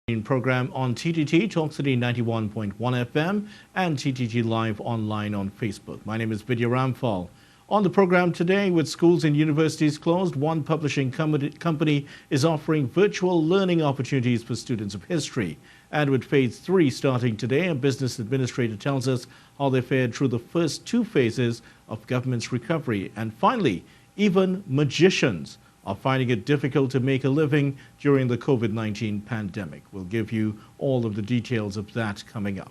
Program on TTT Talk City 91.1 FM and TTT Live online on Facebook. My name is Vidya Ramphal. On the program today, with schools and universities closed, one publishing company is offering virtual learning opportunities for students of history. And with phase 3 starting today, a business administrator tells us how they fared through the first 2 phases of government's recovery. And finally, even magicians are finding it difficult to make a living during the COVID-19 pandemic. We'll give you all of the details of that coming up.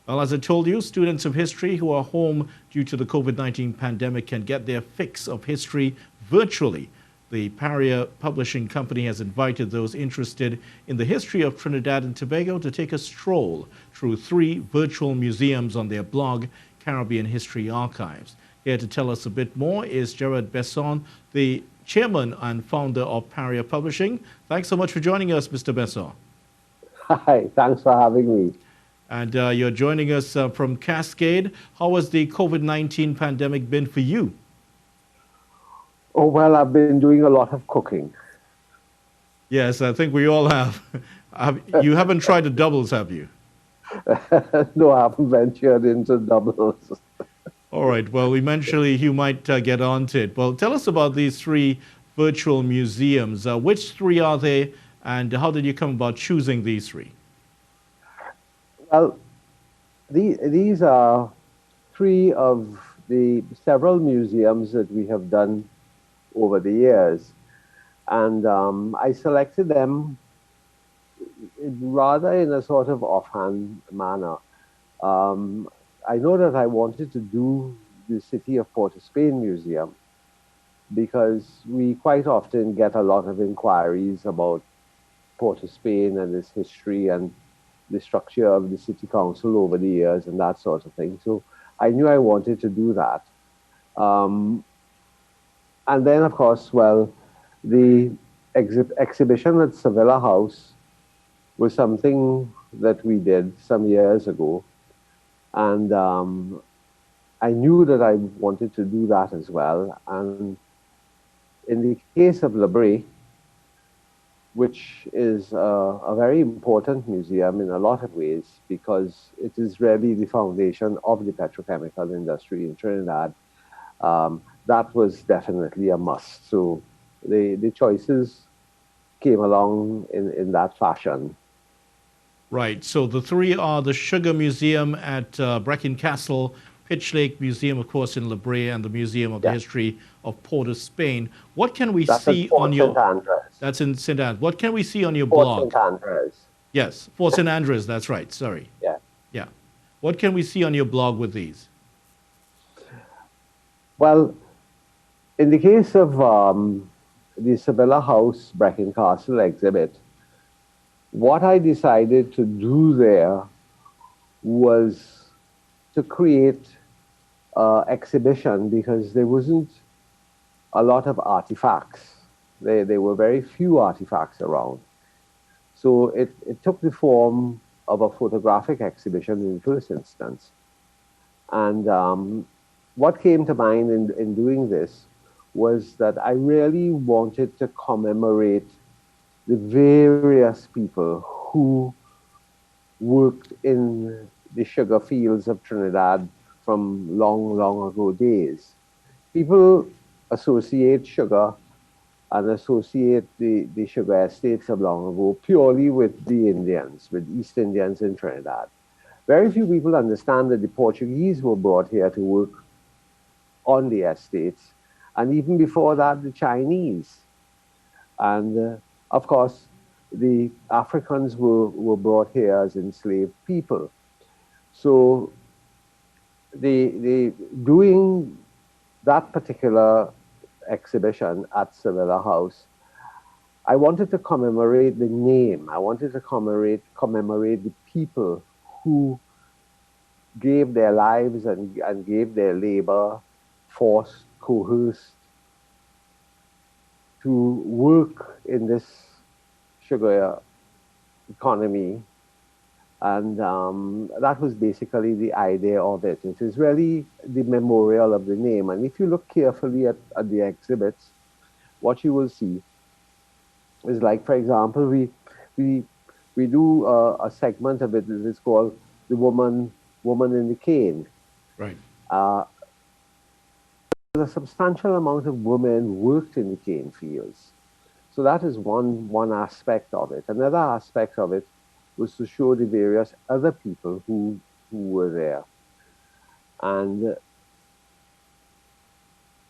Well, as I told you, students of history who are home due to the COVID-19 pandemic can get their fix of history virtually. The Paria Publishing Company has invited those interested in the history of Trinidad and Tobago to take a stroll through 3 virtual museums on their blog, Caribbean History Archives. Here to tell us a bit more is Gerard Besson, the Chairman and founder of Paria Publishing. Thanks so much for joining us, Mr. Besson. Hi, thanks for having me. And you're joining us from Cascade. How has the COVID-19 pandemic been for you? Oh, well, I've been doing a lot of cooking. Yes, I think we all have. You haven't tried the doubles, have you? No, I haven't ventured into doubles. All right. Well, eventually you might get onto it. Well, tell us about these 3 virtual museums. Which 3 are they, and how did you come about choosing these 3? Well, these are 3 of the several museums that we have done over the years. And I selected them rather in a sort of offhand manner. I know that I wanted to do the City of Port of Spain Museum because we quite often get a lot of inquiries about Port of Spain and its history and the structure of the city council over the years and that sort of thing. So I knew I wanted to do that. And then, of course, well, the exhibition at Sevilla House was something that we did some years ago. And I knew that I wanted to do that as well. And in the case of Le Bret, which is a very important museum in a lot of ways, because it is really the foundation of the petrochemical industry in Trinidad, that was definitely a must. So the choices came along in that fashion. Right. So the 3 are the Sugar Museum at Brecon Castle, Pitch Lake Museum, of course, in Le Bret, and the Museum of the History of Port of Spain. What can we see on your... That's in St. Andrews. What can we see on your blog? St. Andrews. Yes, Fort St. Andrews, that's right. Sorry. Yeah. Yeah. What can we see on your blog with these? Well, in the case of the Sevilla House Brecon Castle exhibit, what I decided to do there was to create an exhibition because there wasn't a lot of artifacts. There were very few artifacts around. So it took the form of a photographic exhibition in the first instance. And what came to mind in doing this was that I really wanted to commemorate the various people who worked in the sugar fields of Trinidad from long, long ago days. People associate sugar and associate the sugar estates of long ago purely with the Indians, with East Indians in Trinidad. Very few people understand that the Portuguese were brought here to work on the estates, and even before that, the Chinese. And of course, the Africans were brought here as enslaved people. So doing that particular exhibition at Sevilla House, I wanted to commemorate the name. I wanted to commemorate the people who gave their lives and gave their labor, forced, coerced, to work in this sugar economy. And that was basically the idea of it. It is really the memorial of the name. And if you look carefully at the exhibits, what you will see is, like, for example, we we do a segment of it that is called the woman in the cane. Right. Uh, a substantial amount of women worked in the cane fields. So that is one aspect of it. Another aspect of it was to show the various other people who were there. And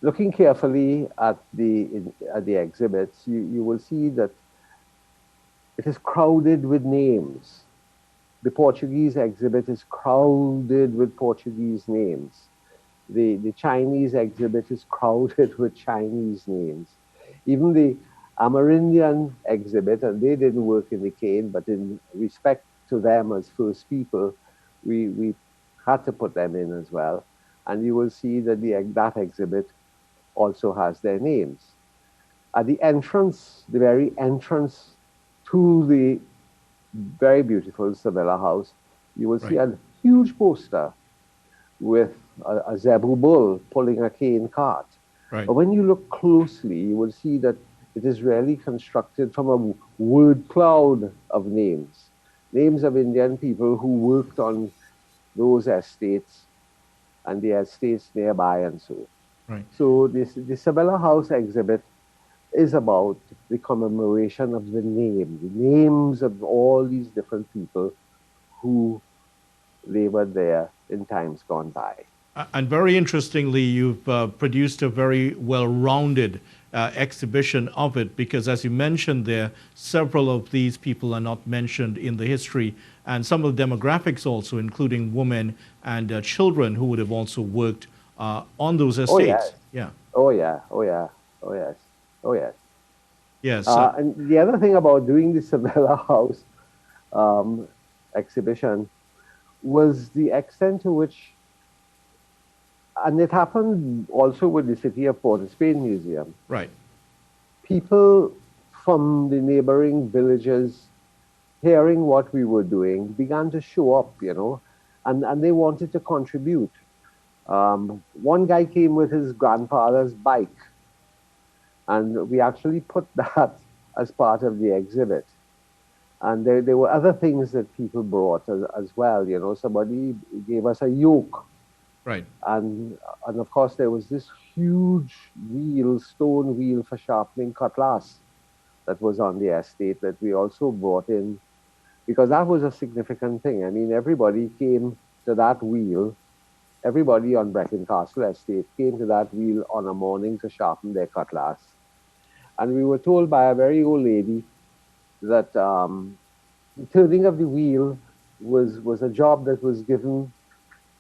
looking carefully at the exhibits, you will see that it is crowded with names. The Portuguese exhibit is crowded with Portuguese names. The Chinese exhibit is crowded with Chinese names. Even the Amerindian exhibit, and they didn't work in the cane, but in respect to them as first people, we had to put them in as well. And you will see that that exhibit also has their names. At the entrance, the very entrance to the very beautiful Sevilla House, you will see Right. a huge poster with a zebra bull pulling a cane cart. Right. But when you look closely, you will see that it is really constructed from a word cloud of names. Names of Indian people who worked on those estates and the estates nearby and so. Right. So the Sabella House exhibit is about the commemoration of the names of all these different people who labored there in times gone by. And very interestingly, you've produced a very well rounded exhibition of it because, as you mentioned there, several of these people are not mentioned in the history, and some of the demographics also, including women and children who would have also worked on those Oh yes, estates. Yeah. oh yeah, oh yeah, oh yes, oh yes. Yes. And the other thing about doing the Sabella House um, exhibition was the extent to which, and it happened also with the city of Port of Spain Museum. Right. People from the neighboring villages, hearing what we were doing, began to show up, and they wanted to contribute. One guy came with his grandfather's bike, and we actually put that as part of the exhibit. And there were other things that people brought as well. Somebody gave us a yoke, Right. and of course there was this huge wheel, stone wheel for sharpening cutlass that was on the estate that we also brought in because that was a significant thing. I mean, everybody came to that wheel. Everybody on Brecon Castle estate came to that wheel on a morning to sharpen their cutlass. And we were told by a very old lady that the turning of the wheel was a job that was given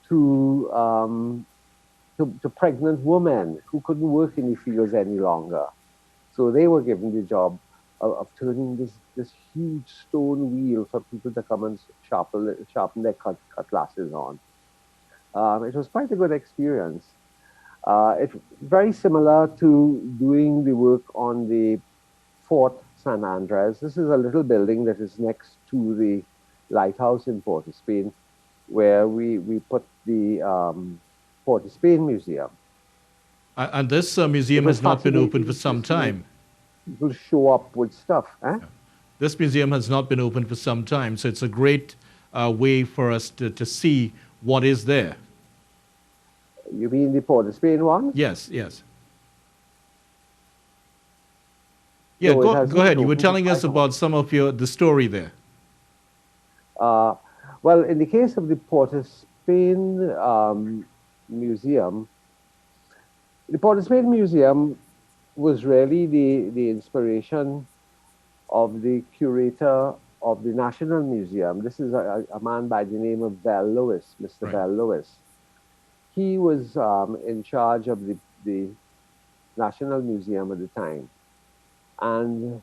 to, to pregnant women who couldn't work in the fields any longer. So they were given the job of turning this huge stone wheel for people to come and sharpen their cutlasses on. It was quite a good experience. It's very similar to doing the work on the Fort San Andres. This is a little building that is next to the lighthouse in Port of Spain, where we put the Port of Spain Museum. And this museum has not been open for some time. People show up with stuff. Eh? Yeah. This museum has not been open for some time, so it's a great way for us to see what is there. You mean the Port of Spain one? Yes, yes. Yeah, No, go ahead. You were open telling us for about some of the story there. Well, in the case of the Port of Spain Museum, the Port of Spain Museum was really the inspiration of the curator of the National Museum. This is a man by the name of Bell Lewis, Mr. Right. Bell Lewis. He was in charge of the National Museum at the time. And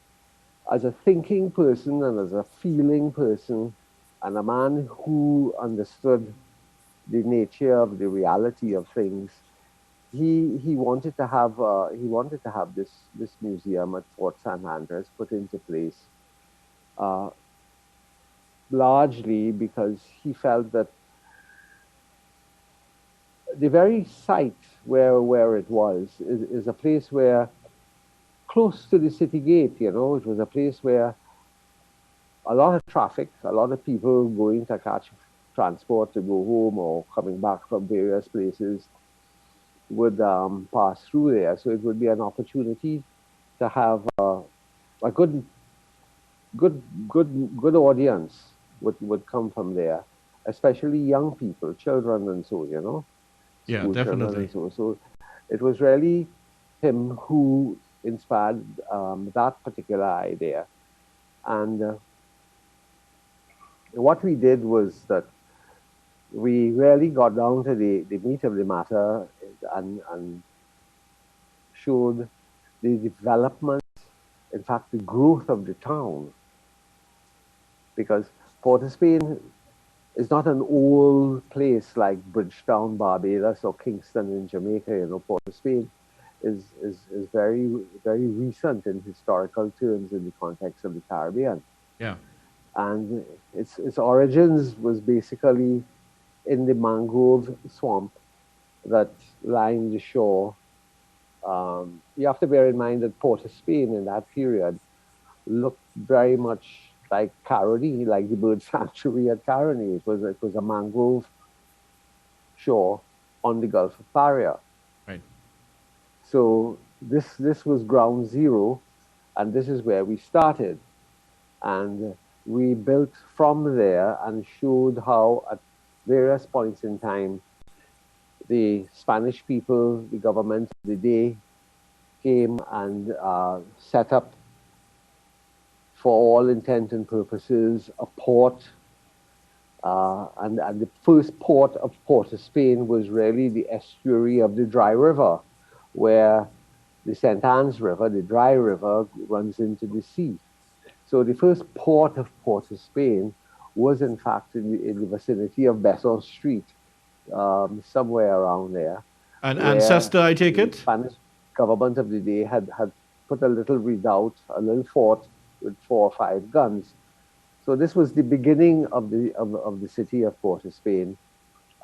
as a thinking person and as a feeling person, and a man who understood the nature of the reality of things, he wanted to have this museum at Fort San Andres put into place, largely because he felt that the very site where it was is a place where, close to the city gate, it was a place where a lot of traffic, a lot of people going to catch transport to go home or coming back from various places would pass through there. So it would be an opportunity to have a good audience would come from there, especially young people, children and so, Yeah, school children definitely. and so. So it was really him who inspired that particular idea. And what we did was that we really got down to the meat of the matter and showed the development, in fact, the growth of the town. Because Port of Spain is not an old place like Bridgetown, Barbados, or Kingston in Jamaica. Port of Spain is very, very recent in historical terms in the context of the Caribbean. Yeah. And its origins was basically in the mangrove swamp that lined the shore. You have to bear in mind that Port of Spain in that period looked very much like Caroni, like the bird sanctuary at Caroni. It was a mangrove shore on the Gulf of Paria. Right. So this was ground zero, and this is where we started. And we built from there and showed how at various points in time the Spanish people, the government of the day, came and set up, for all intent and purposes, a port. And the first port of Port of Spain was really the estuary of the Dry River, where the St. Anne's River, the Dry River, runs into the sea. So the first port of Port of Spain was, in fact, in the vicinity of Besson Street, somewhere around there. An ancestor, I take The it? Spanish government of the day had put a little redoubt, a little fort with 4 or 5 guns. So this was the beginning of the city of Port of Spain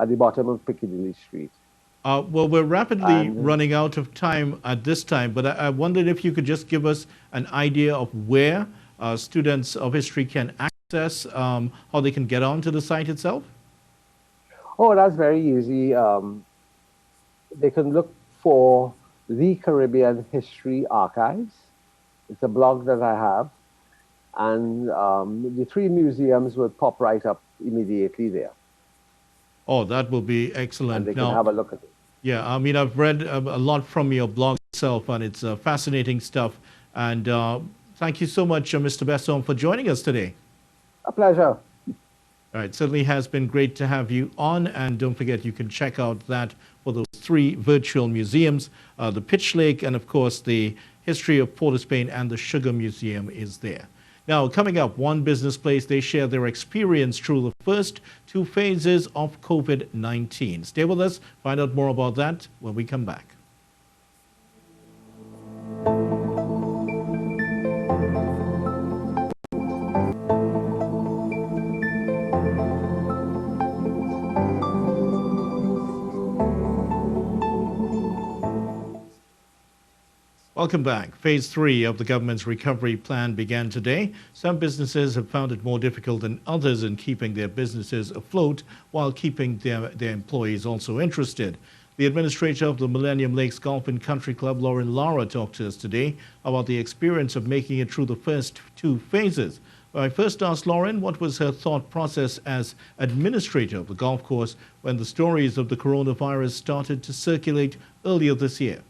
at the bottom of Piccadilly Street. Well, we're rapidly And running out of time at this time, but I wondered if you could just give us an idea of where students of history can access, how they can get onto the site itself. oh, that's very easy. They can look for the Caribbean History Archives. It's a blog that I have. And the 3 museums will pop right up immediately there. Oh, that will be And excellent. they can Now, have a look at it. yeah, I mean, I've read a lot from your blog itself, and it's fascinating stuff. And thank you so much, Mr. Besson, for joining us today. A pleasure. All right, certainly has been great to have you on, and don't forget you can check out that for those 3 virtual museums, the Pitch Lake, and of course the History of Port of Spain and the Sugar Museum is there. Now, coming up, One Business Place, they share their experience through the first 2 phases of COVID-19. Stay with us, find out more about that when we come back. Welcome back. Phase 3 of the government's recovery plan began today. Some businesses have found it more difficult than others in keeping their businesses afloat while keeping their employees also interested. The administrator of the Millennium Lakes Golf and Country Club, Lauren Lara, talked to us today about the experience of making it through the first 2 phases. I first asked Lauren what was her thought process as administrator of the golf course when the stories of the coronavirus started to circulate earlier this year.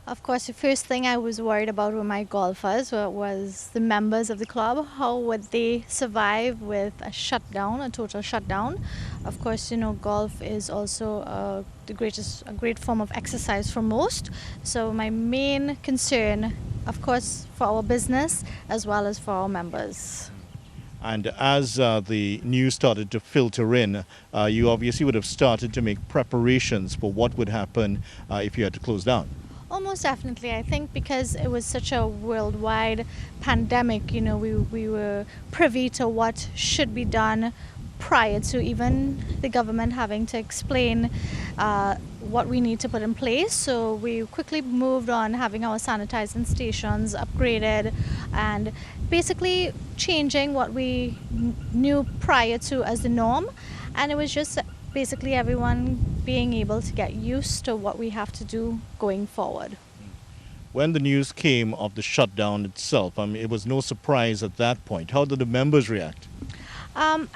Of course, the first thing I was worried about were my golfers, was the members of the club. How would they survive with a shutdown, a total shutdown? Of course, golf is also a great form of exercise for most. So my main concern, of course, for our business as well as for our members. And as the news started to filter in, you obviously would have started to make preparations for what would happen if you had to close down. Almost definitely. I think because it was such a worldwide pandemic, we were privy to what should be done prior to even the government having to explain what we need to put in place. So we quickly moved on having our sanitizing stations upgraded, and basically changing what we knew prior to as the norm, and it was just basically everyone being able to get used to what we have to do going forward. When the news came of the shutdown itself, I mean, it was no surprise at that point. How did the members react? Um,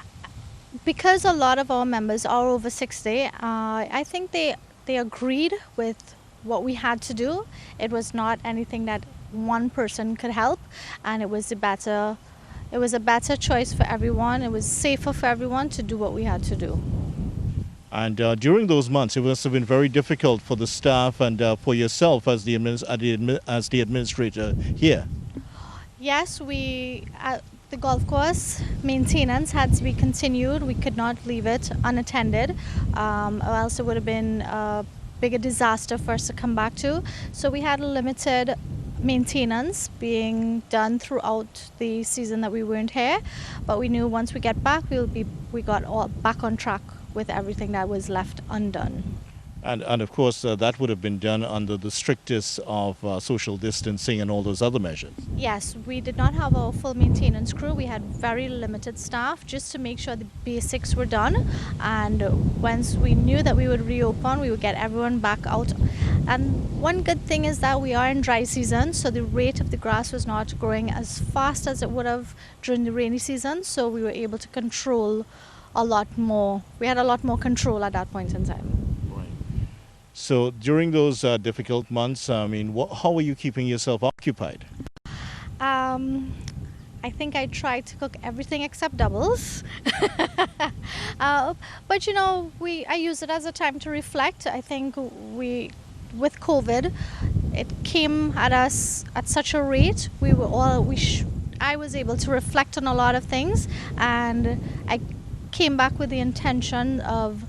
because a lot of our members are over 60, I think they agreed with what we had to do. It was not anything that one person could help, and it was a better choice for everyone. It was safer for everyone to do what we had to do. And during those months, it must have been very difficult for the staff and for yourself as the administrator here. Yes, the golf course maintenance had to be continued. We could not leave it unattended, or else it would have been a bigger disaster for us to come back to. So we had limited maintenance being done throughout the season that we weren't here, but we knew once we get back, we got all back on track with everything that was left undone. And of course, that would have been done under the strictest of social distancing and all those other measures. Yes, we did not have a full maintenance crew. We had very limited staff just to make sure the basics were done. And once we knew that we would reopen, we would get everyone back out. And one good thing is that we are in dry season, so the rate of the grass was not growing as fast as it would have during the rainy season. So we were able to control a lot more. We had a lot more control at that point in time. So during those difficult months, I mean, how were you keeping yourself occupied? I think I tried to cook everything except doubles. But you know, I use it as a time to reflect. I think with COVID, it came at us at such a rate. I was able to reflect on a lot of things, and I came back with the intention of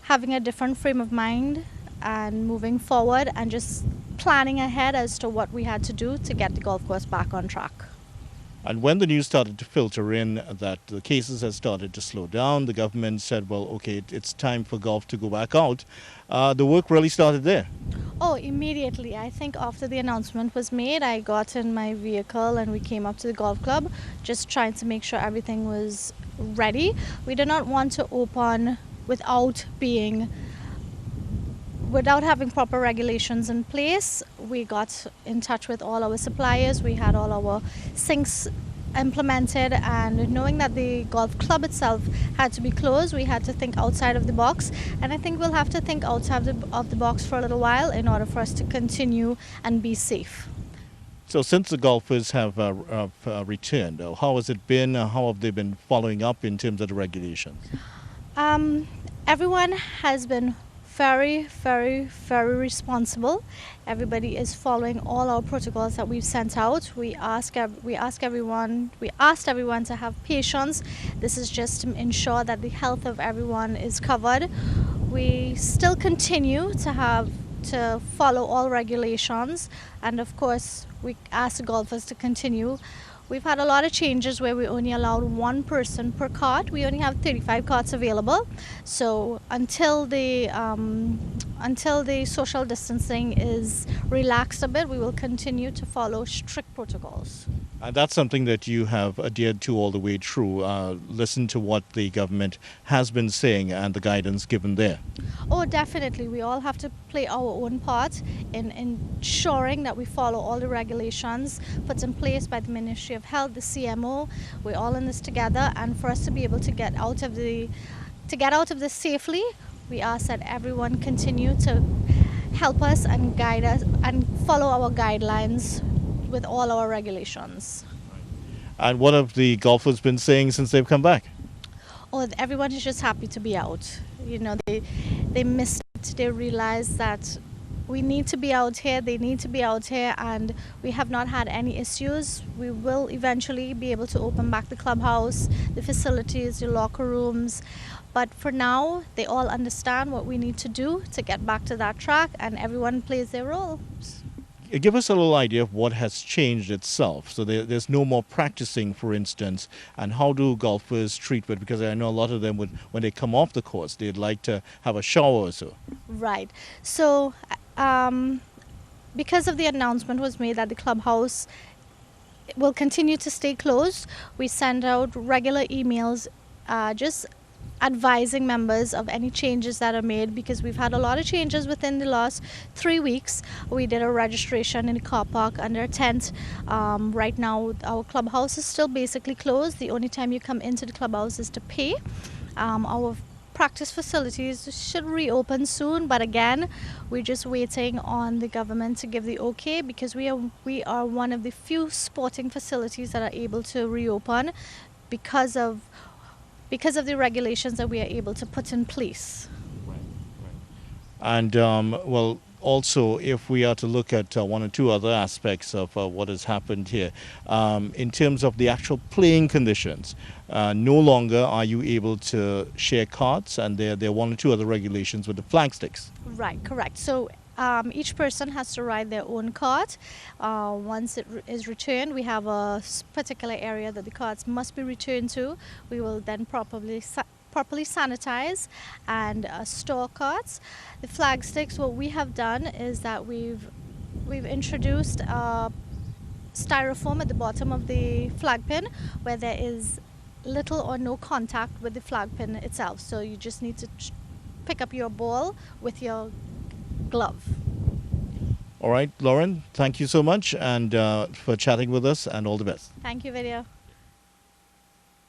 having a different frame of mind and moving forward and just planning ahead as to what we had to do to get the golf course back on track. And when the news started to filter in that the cases had started to slow down, the government said, well, okay, it's time for golf to go back out. The work really started there. Oh, immediately. I think after the announcement was made, I got in my vehicle and we came up to the golf club, just trying to make sure everything was ready. We did not want to open without having proper regulations in place. We got in touch with all our suppliers. We had all our sinks implemented, and knowing that the golf club itself had to be closed, we had to think outside of the box. And I think we'll have to think outside of the box for a little while in order for us to continue and be safe. So since the golfers have returned, how has it been? How have they been following up in terms of the regulations? Everyone has been very, very, very responsible. Everybody is following all our protocols that we've sent out. We asked everyone to have patience. This is just to ensure that the health of everyone is covered. We still continue to follow all regulations, and of course we ask the golfers to continue. We've had a lot of changes where we only allowed one person per cart. We only have 35 carts available. So until the social distancing is relaxed a bit, we will continue to follow strict protocols. And that's something that you have adhered to all the way through. Listen to what the government has been saying and the guidance given there. Oh, definitely. We all have to play our own part in ensuring that we follow all the regulations put in place by the Ministry of Health, the CMO. We're all in this together, and for us to be able to get out of this safely, we ask that everyone continue to help us and guide us and follow our guidelines with all our regulations. And what have the golfers been saying since they've come back? Oh, everyone is just happy to be out. You know, they missed it. They realized that we need to be out here, they need to be out here, and we have not had any issues. We will eventually be able to open back the clubhouse, the facilities, the locker rooms. But for now, they all understand what we need to do to get back to that track, and everyone plays their role. Give us a little idea of what has changed itself. So there's no more practicing, for instance, and how do golfers treat it? Because I know a lot of them, when they come off the course, they'd like to have a shower or so. Right. So because of the announcement was made that the clubhouse will continue to stay closed. We send out regular emails just advising members of any changes that are made, because we've had a lot of changes within the last 3 weeks. We did a registration in the car park under a tent. Right now our clubhouse is still basically closed. The only time you come into the clubhouse is to pay. Our practice facilities should reopen soon, but again, we're just waiting on the government to give the okay, because we are one of the few sporting facilities that are able to reopen because of the regulations that we are able to put in place. And well, also, if we are to look at one or two other aspects of what has happened here, in terms of the actual playing conditions, no longer are you able to share carts, and there are one or two other regulations with the flag sticks. Right, correct. So each person has to ride their own cart. Once it is returned, we have a particular area that the carts must be returned to. We will then properly sanitize and store carts. The flag sticks, what we have done is that we've introduced styrofoam at the bottom of the flag pin, where there is little or no contact with the flag pin itself. So you just need to pick up your ball with your glove. All right, Lauren, thank you so much and for chatting with us, and all the best. Thank you, Video.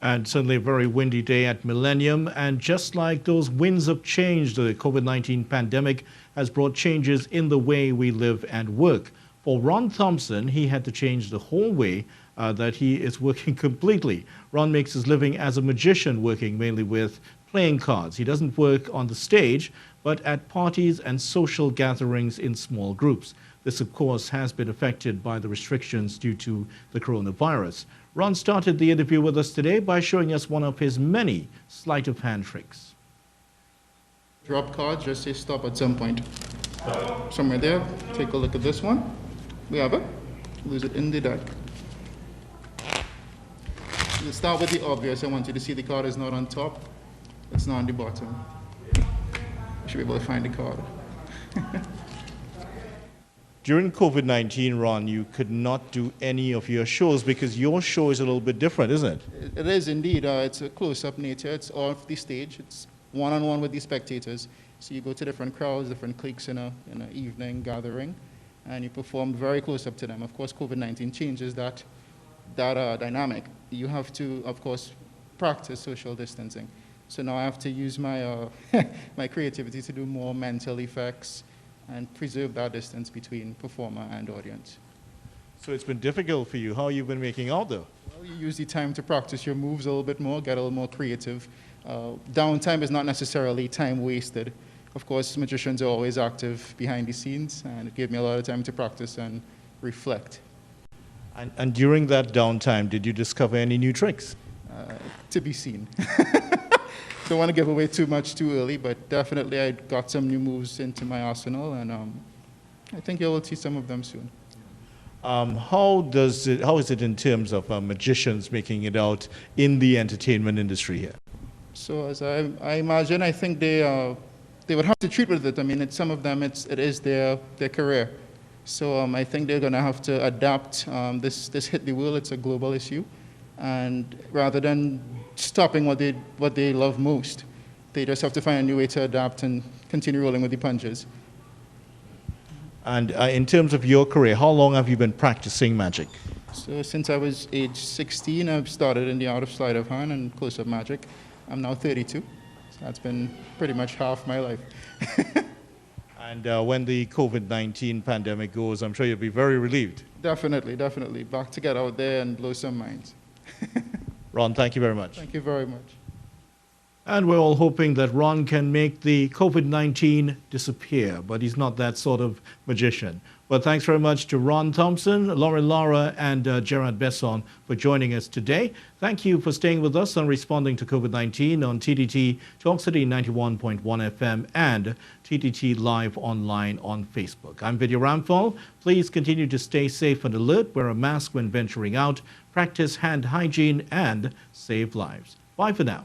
And certainly a very windy day at Millennium. And just like those winds of change, the COVID-19 pandemic has brought changes in the way we live and work. For Ron Thompson, he had to change the whole way that he is working completely. Ron makes his living as a magician, working mainly with playing cards. He doesn't work on the stage, but at parties and social gatherings in small groups. This, of course, has been affected by the restrictions due to the coronavirus. Ron started the interview with us today by showing us one of his many sleight of hand tricks. Drop cards, just say stop at some point. Somewhere there, take a look at this one. We have it. Lose it in the deck. Let's start with the obvious. I want you to see the card is not on top. It's not on the bottom. You should be able to find the card. During COVID-19, Ron, you could not do any of your shows because your show is a little bit different, isn't it? It is indeed. It's a close-up nature. It's off the stage. It's one-on-one with the spectators. So you go to different crowds, different cliques in an evening gathering, and you perform very close up to them. Of course, COVID-19 changes that dynamic. You have to, of course, practice social distancing. So now I have to use my my creativity to do more mental effects and preserve that distance between performer and audience. So it's been difficult for you. How have you been making out, though? Well, you use the time to practice your moves a little bit more, get a little more creative. Downtime is not necessarily time wasted. Of course, magicians are always active behind the scenes, and it gave me a lot of time to practice and reflect. And during that downtime, did you discover any new tricks? To be seen. Don't want to give away too much too early, but definitely I got some new moves into my arsenal, and I think you will see some of them soon. How is it in terms of magicians making it out in the entertainment industry here? So as I imagine, I think they would have to treat with it. I mean, some of them it is their career. So I think they're going to have to adapt. This hit the world. It's a global issue, and rather than stopping what they love most, they just have to find a new way to adapt and continue rolling with the punches. And in terms of your career, how long have you been practicing magic? So since I was age 16, I've started in the art of sleight of hand and close-up magic. I'm now 32, so that's been pretty much half my life. And when the COVID-19 pandemic goes, I'm sure you'll be very relieved. Definitely, definitely. Back to get out there and blow some minds. Ron, thank you very much. Thank you very much. And we're all hoping that Ron can make the COVID-19 disappear, but he's not that sort of magician. But thanks very much to Ron Thompson, Lauren Lara, and Gerard Besson for joining us today. Thank you for staying with us on Responding to COVID-19 on TTT Talk City 91.1 FM and TTT Live online on Facebook. I'm Vidya Ramphal. Please continue to stay safe and alert, wear a mask when venturing out, practice hand hygiene, and save lives. Bye for now.